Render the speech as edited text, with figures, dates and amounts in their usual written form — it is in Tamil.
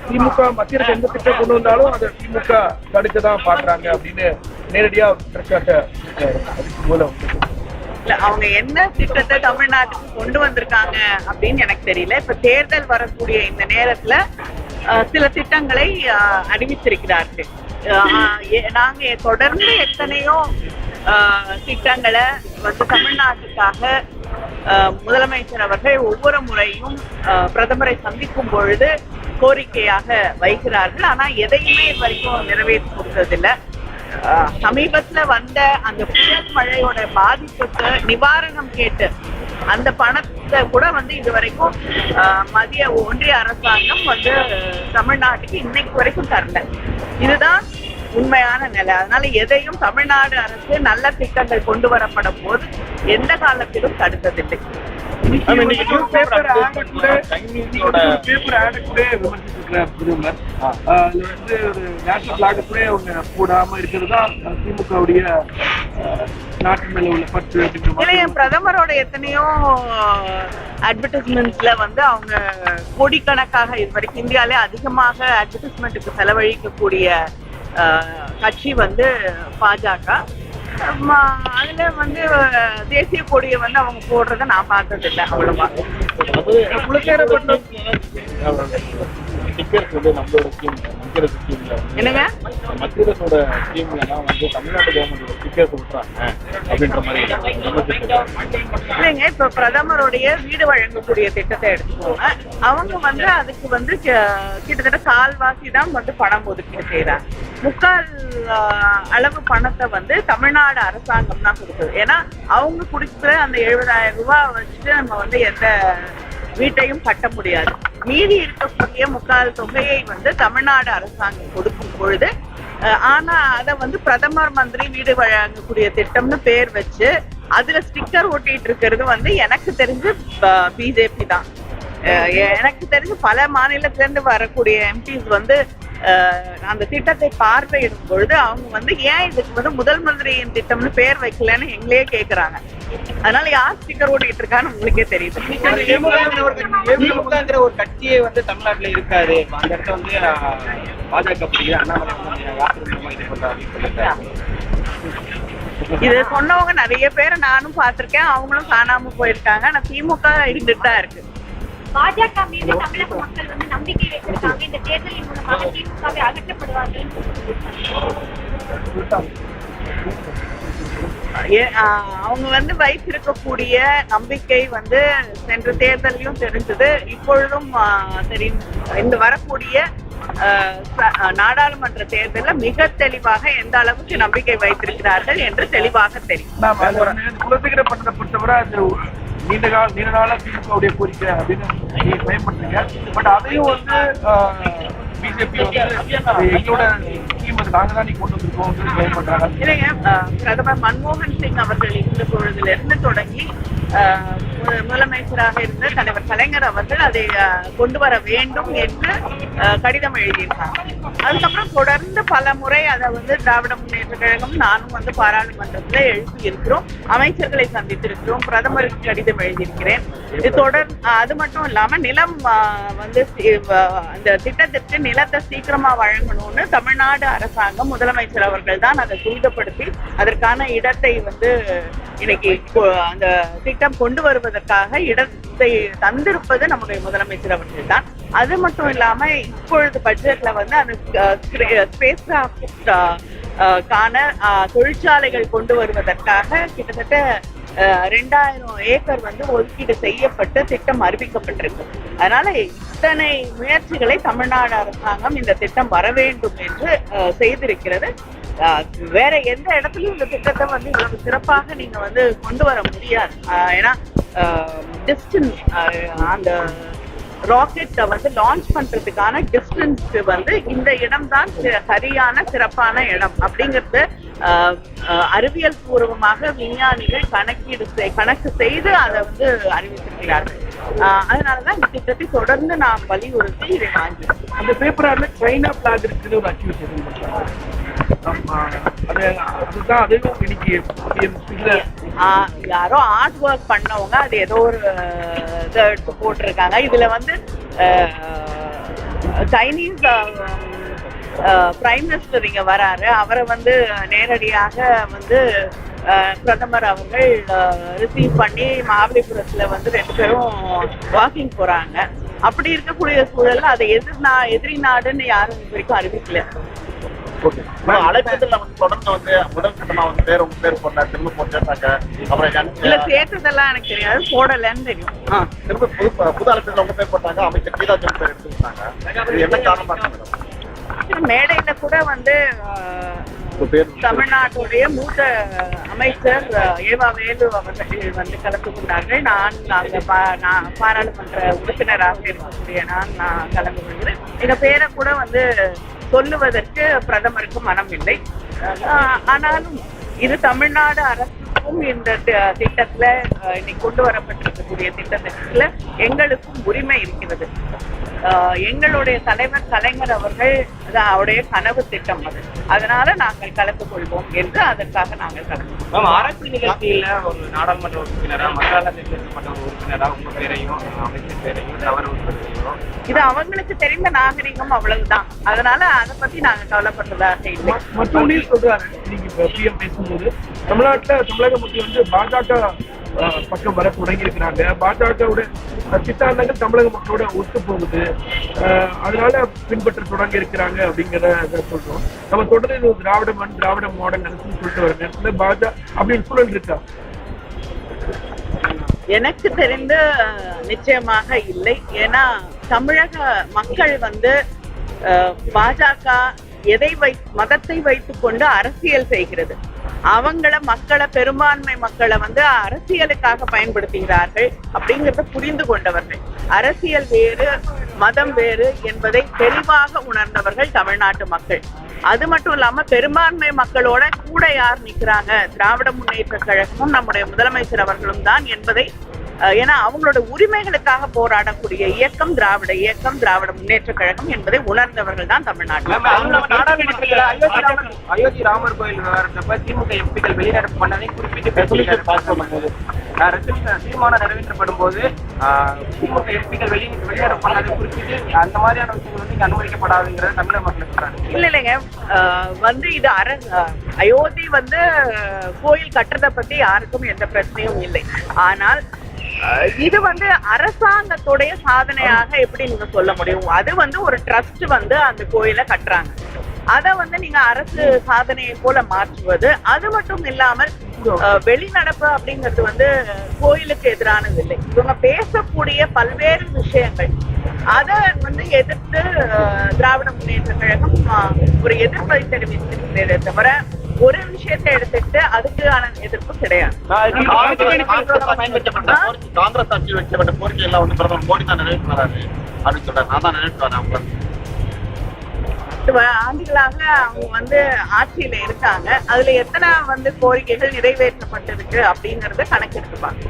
திமுக மத்திய அரசு எந்த திட்டம் கொண்டு வந்தாலும் அதை திமுக தடுக்கதான் பாக்குறாங்க அப்படின்னு நேரடியா குற்றச்சாட்டை அதுக்கு மூலம் அவங்க என்ன திட்டத்தை தமிழ்நாட்டுக்கு கொண்டு வந்திருக்காங்க அப்படின்னு எனக்கு தெரியல. இப்ப தேர்தல் வரக்கூடிய இந்த நேரத்துல சில திட்டங்களை அறிவித்திருக்கிறார்கள். நாங்க தொடர்ந்து எத்தனையோ திட்டங்களை வந்து தமிழ்நாட்டுக்காக முதலமைச்சர் அவர்கள் ஒவ்வொரு முறையும் பிரதமரை சந்திக்கும் பொழுது கோரிக்கையாக வைக்கிறார்கள். ஆனா எதையுமே இது வரைக்கும் நிறைவேற்றி கொடுத்ததில்லை. சமீபத்துல வந்த அந்த புயல் மழையோட பாதிப்புக்கு நிவாரணம் கேட்டு அந்த பணத்தை கூட வந்து இது வரைக்கும் மத்திய ஒன்றிய அரசாங்கம் வந்து தமிழ்நாட்டுக்கு இன்னைக்கு வரைக்கும் தரல. இதுதான் உண்மையான நிலை. அதனால எதையும் தமிழ்நாடு அரசு நல்ல திட்டங்கள் கொண்டு வரப்படும் போது எந்த காலத்திலும் தடுத்ததில்லை. பிரதமரோட எத்தனையோ அட்வர்டைஸ்மெண்ட்ஸ்ல வந்து அவங்க கோடிக்கணக்காக இது வரைக்கும் இந்தியாவிலே அதிகமாக அட்வர்டைஸ்மெண்ட்டுக்கு செலவழிக்கக்கூடிய கட்சி வந்து பாஜக. அதுல வந்து தேசிய கொடியை வந்து அவங்க போடுறத நான் பார்த்தது இல்லை அவ்வளவா. என்னங்க இல்லைங்க, இப்ப பிரதமருடைய வீடு வழங்கக்கூடிய திட்டத்தை எடுத்துக்கோங்க. அவங்க வந்து அதுக்கு வந்து கிட்டத்தட்ட கால்வாசி தான் வந்து பணம் ஒதுக்கீடு செய்யறாங்க. முக்கால் அளவு பணத்தை வந்து தமிழ்நாடு அரசாங்கம் தான் கொடுக்குது. ஏன்னா அவங்க கொடுக்குற அந்த 70,000 ரூபாய் வச்சுட்டு நம்ம வந்து எந்த வீட்டையும் கட்ட முடியாது. மீதி இருக்கக்கூடிய முக்கால் தொகையை வந்து தமிழ்நாடு அரசாங்கம் கொடுக்கும் பொழுது ஆனா அதை வந்து பிரதமர் மந்திரி வீடு வழங்கக்கூடிய திட்டம்னு பேர் வச்சு அதுல ஸ்டிக்கர் ஒட்டிட்டு இருக்கிறது வந்து எனக்கு தெரிஞ்சு பிஜேபி தான். எனக்கு தெரிஞ்சு பல மாநிலத்துல இருந்து வரக்கூடிய எம்பிஸ் வந்து அந்த திட்டத்தை பார்வையிடும் பொழுது அவங்க வந்து ஏன் இதுக்கு வந்து முதல் மந்திரியின் திட்டம்னு பேர் வைக்கலன்னு எங்களே கேக்குறாங்க. அதனால யார் ஸ்டிக்கர் ஓட்டிட்டு இருக்கான்னு உங்களுக்கே தெரியுது. திமுகங்கிற ஒரு கட்சியே வந்து தமிழ்நாட்டுல இருக்காது. அந்த இடத்த வந்து பாஜக இது சொன்னவங்க நிறைய பேரை நானும் பார்த்திருக்கேன். அவங்களும் காணாம போயிருக்காங்க. ஆனா திமுக இருந்துட்டு தான் இருக்கு. பாஜக மீது தமிழக மக்கள் வந்து நம்பிக்கை வைத்திருக்காங்க. இந்த தேர்தலின் மூலமாக திமுகவை அகற்றப்படுவார்கள். அவங்க வந்து வைத்திருக்கக்கூடிய நம்பிக்கை வந்து சென்ற தேர்தலையும் தெரிஞ்சது, இப்பொழுதும் தெரியும். இந்த வரக்கூடிய நாடாளுமன்ற தேர்தலில் மிக தெளிவாக எந்த அளவுக்கு நம்பிக்கை வைத்திருக்கிறார்கள் என்று தெளிவாக தெரியும். குலசேகரப்பட்டதை பொறுத்தவரை நீண்ட நாளா திமுகவுடைய கோரிக்கை அப்படின்னு பயன்படுத்துங்க. பட் அதையும் வந்து பிஜேபி வந்து எங்களோட ஸ்கீம் நாங்க தான் கொண்டு வந்திருக்கோம் பயன்படுறாங்க. இல்லைங்க, பிரதமர் மன்மோகன் சிங் அவர்கள் இருந்த பொழுதுல இருந்து தொடங்கி முதலமைச்சராக இருந்த தலைவர் கலைஞர் அவர்கள் அதை கொண்டு வர வேண்டும் என்று கடிதம் எழுதியிருக்காங்க. அதுக்கப்புறம் தொடர்ந்து பல முறை அதை வந்து திராவிட முன்னேற்ற கழகம் நானும் வந்து பாராளுமன்றத்துல எழுப்பி இருக்கிறோம், அமைச்சர்களை சந்தித்திருக்கிறோம், பிரதமருக்கு கடிதம் எழுதியிருக்கிறேன். இது அது மட்டும் இல்லாம நிலம் வந்து அந்த திட்டத்திற்கு நிலத்தை சீக்கிரமா வழங்கணும்னு தமிழ்நாடு அரசாங்கம் முதலமைச்சர் அவர்கள் தான் அதை துரிதப்படுத்தி அதற்கான இடத்தை வந்து இன்னைக்கு அந்த திட்டம் கொண்டு வருவதற்கான இடத்தை தந்திருப்பது நம்முடைய முதலமைச்சர் அவர்கள் தான். அது மட்டும் இல்லாம இப்பொழுது பட்ஜெட்ல வந்து அந்த ஸ்பேஸ் கான தொழிற்சாலைகள் கொண்டு வருவதற்காக கிட்டத்தட்ட 2000 ஏக்கர் வந்து ஒதுக்கீடு செய்யப்பட்டு திட்டம் அறிவிக்கப்பட்டிருக்கு. அதனால இத்தனை முயற்சிகளை தமிழ்நாடு அரசாங்கம் இந்த திட்டம் வர வேண்டும் என்று செய்திருக்கிறது. வேற எந்த இடத்துலயும் இந்த திட்டத்தை வந்து இவ்வளவு சிறப்பாக நீங்க வந்து கொண்டு வர முடியாது. ஏன்னா டிஸ்டன்ஸ் அந்த ராக்கெட் வந்து லான்ச் பண்றதுக்கான டிஸ்டன்ஸ் வந்து இந்த இடம் தான் சரியான சிறப்பான இடம் அப்படிங்கிறது அறிவியல் பூர்வமாக விஞ்ஞானிகள் கணக்கு செய்து அதை வந்து அறிவித்திருக்கிறார்கள். அதனாலதான் இந்த திட்டத்தை தொடர்ந்து நாம் வலியுறுத்தி இதை வாங்கி அந்த பேப்பர்ல சைனா பிளாக் இருக்குது ஒரு அக்யூஸ் யாரோ ஆர்ட் ஒர்க் பண்ணவங்க அது ஏதோ ஒரு இதை எடுத்து போட்டிருக்காங்க. இதுல வந்து சைனீஸ் பிரைம் மினிஸ்டர் இங்க வராரு. அவரை வந்து நேரடியாக வந்து பிரதமர் அவர்கள் ரிசீவ் பண்ணி மகாபலிபுரத்துல வந்து 2 பேரும் வாக்கிங் போறாங்க. அப்படி இருக்கக்கூடிய சூழல்ல அதை எதிரி நாடுன்னு யாரும் இது வரைக்கும் அறிவிக்கல. அழைப்பதில் வந்து தொடர்ந்து வந்து முதல் கட்டமா வந்து உங்க பேர் போட்டா திரும்ப போட்டாங்க. அப்புறம் இல்ல சேர்த்ததெல்லாம் எனக்கு தெரியாது, போடலன்னு தெரியும். திரும்ப புது அழைப்பதில் உங்க பேர் போட்டாங்க. அமைச்சர் கீதா ஜோன் பேர் எடுத்துக்கிட்டாங்க. என்ன காரணமா மேடையில கூட வந்து தமிழ்நாட்டுடைய மூத்த அமைச்சர் ஏவா வேலு அவர்கள் வந்து கலந்து கொண்டார்கள். நான் பாராளுமன்ற உறுப்பினராக இருக்கக்கூடிய நான் கலந்து கொள்கிறேன். எங்க பேரை கூட வந்து சொல்லுவதற்கு பிரதமருக்கு மனம் இல்லை. ஆனாலும் இது தமிழ்நாடு அரசுக்கும் இந்த திட்டத்துல இன்னைக்கு கொண்டு வரப்பட்டிருக்கக்கூடிய திட்டத்துல எங்களுக்கும் உரிமை இருக்கிறது. எங்களுடைய தலைவர் கலைஞர் அவர்கள் அவருடைய கனவு திட்டம் அது. அதனால நாங்கள் கலந்து கொள்வோம் என்று அதற்காக நாங்கள் கலந்து கொள்வோம். அரசு நிகழ்ச்சியில ஒரு நாடாளுமன்ற உறுப்பினரா மக்களால் தேர்ந்தெடுக்கப்பட்ட ஒரு உறுப்பினரா உங்க பேரையும் அமைச்சர் பேரையும் தவறு உறுப்பினரையும் இது அவங்களுக்கு தெரிந்த நாகரிகம், அவ்வளவுதான். அதனால அதை பத்தி நாங்க கவலைப்படுறதாக இல்லை. மற்றொன்னு சொல்றாரு, நீங்க பிஎம் பேசும்போது தமிழக மக்கள் வந்து பாஜக பக்கம் வர தொடங்கி இருக்கிறாங்க. பாஜகவோட சித்தாந்தங்கள் தமிழக மக்களோட ஒத்து போகுது, அதனால பின்பற்ற தொடங்கி இருக்கிறாங்க அப்படிங்கிறத சொல்றோம். நம்ம தொடர்ந்து திராவிட மாடல் அரசுன்னு சொல்லிட்டு வர நேரத்துல பாஜக அப்படின்னு சூழல் இருக்கா? எனக்கு தெரிந்து நிச்சயமாக இல்லை. ஏன்னா தமிழக மக்கள் வந்து பாஜக மதத்தை வைத்துக் கொண்டு அரசியல் செய்கிறது. மக்களை பெரும்பான்மை மக்களை வந்து அரசியலுக்காக பயன்படுத்துகிறார்கள் அப்படிங்கறத புரிந்து கொண்டவர்கள். அரசியல் வேறு, மதம் வேறு என்பதை தெளிவாக உணர்ந்தவர்கள் தமிழ்நாட்டு மக்கள். அது மட்டும் இல்லாம பெரும்பான்மை மக்களோட கூட யார் நிக்கிறாங்க, திராவிட முன்னேற்ற கழகமும் நம்முடைய முதலமைச்சர் அவர்களும் தான் என்பதை, ஏன்னா அவங்களோட உரிமைகளுக்காக போராடக்கூடிய இயக்கம் திராவிட இயக்கம், திராவிட முன்னேற்ற கழகம் என்பதை உணர்ந்தவர்கள் தான் தமிழ்நாட்டில். அயோத்தி ராமர் கோயில் விவகாரத்தப்ப திமுக எம்பிக்கள் வெளிநடப்பு பண்ணதை குறிப்பிட்டு தீர்மானம் நிறைவேற்றப்படும் போது திமுக எம்பிக்கள் வெளிநடப்பு பண்ணதை குறிப்பிட்டு அந்த மாதிரியான விஷயங்கள் வந்து அனுமதிக்கப்படாதுங்கிறத தமிழக மக்கள் சொல்றாங்க. இல்லைங்க, வந்து இது அயோத்தி வந்து கோயில் கட்டுறதை பத்தி யாருக்கும் எந்த பிரச்சனையும் இல்லை. ஆனால் இது வந்து அரசாங்கத்துடைய சாதனையாக எப்படி நீங்க சொல்ல முடியும்? அது வந்து ஒரு ட்ரஸ்ட் வந்து அந்த கோயிலை கட்டுறாங்க. அத வந்து நீங்க அரசு சாதனையை போல மாற்றுவது, அது மட்டும் இல்லாமல் வெளிநடப்பு அப்படிங்கிறது வந்து கோயிலுக்கு எதிரானது இல்லை. இவங்க பேசக்கூடிய பல்வேறு விஷயங்கள் அத வந்து எதிர்த்து திராவிட முன்னேற்ற கழகம் ஒரு எதிர்ப்பை தெரிவித்திருக்கிறதே தவிர ஒரு விஷயத்தை எடுத்துட்டு அதுக்கான எதிர்ப்பு கிடையாது. காங்கிரஸ் ஆட்சி வைக்கப்பட்ட கோரிக்கை எல்லாம் வந்து பிரதமர் மோடி தான் நிறைவேற்றி வராரு அப்படின்னு சொல்றாரு. நான் தான் நிறைவேற்றி வரேன். ஆண்டுகளாக அவங்க வந்து ஆட்சியில இருக்காங்க. அதுல எத்தனை வந்து கோரிக்கைகள் நிறைவேற்றப்பட்டிருக்கு அப்படிங்கறத கணக்கெடுத்துப்பாங்க.